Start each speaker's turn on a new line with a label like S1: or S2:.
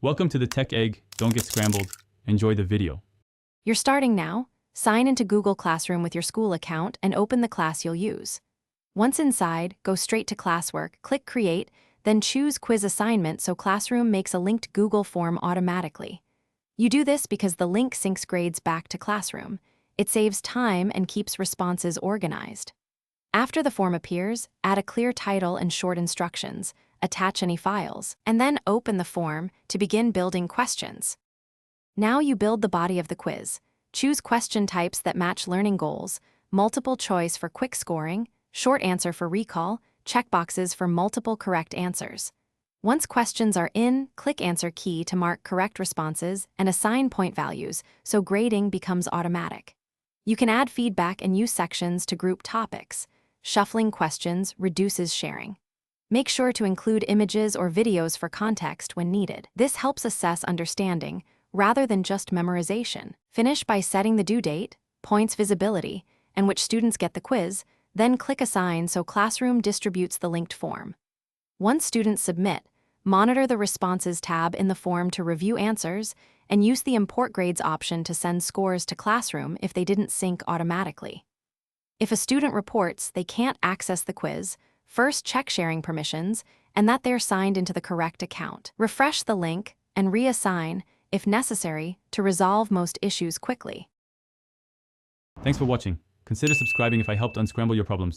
S1: Welcome to the Tech Egg. Don't get scrambled. Enjoy the video.
S2: You're starting now. Sign into Google Classroom with your school account and open the class you'll use. Once inside, go straight to Classwork, click Create, then choose Quiz Assignment so Classroom makes a linked Google form automatically. You do this because the link syncs grades back to Classroom. It saves time and keeps responses organized. After the form appears, add a clear title and short instructions, attach any files, and then open the form to begin building questions. Now you build the body of the quiz. Choose question types that match learning goals, multiple choice for quick scoring, short answer for recall, checkboxes for multiple correct answers. Once questions are in, click Answer key to mark correct responses and assign point values so grading becomes automatic. You can add feedback and use sections to group topics. Shuffling questions reduces sharing. Make sure to include images or videos for context when needed. This helps assess understanding rather than just memorization. Finish by setting the due date, points visibility, and which students get the quiz, then click Assign so Classroom distributes the linked form. Once students submit, monitor the Responses tab in the form to review answers and use the Import Grades option to send scores to Classroom if they didn't sync automatically. If a student reports they can't access the quiz, first check sharing permissions and that they're signed into the correct account. Refresh the link and reassign, if necessary, to resolve most issues quickly.
S1: Thanks for watching. Consider subscribing if I helped unscramble your problems.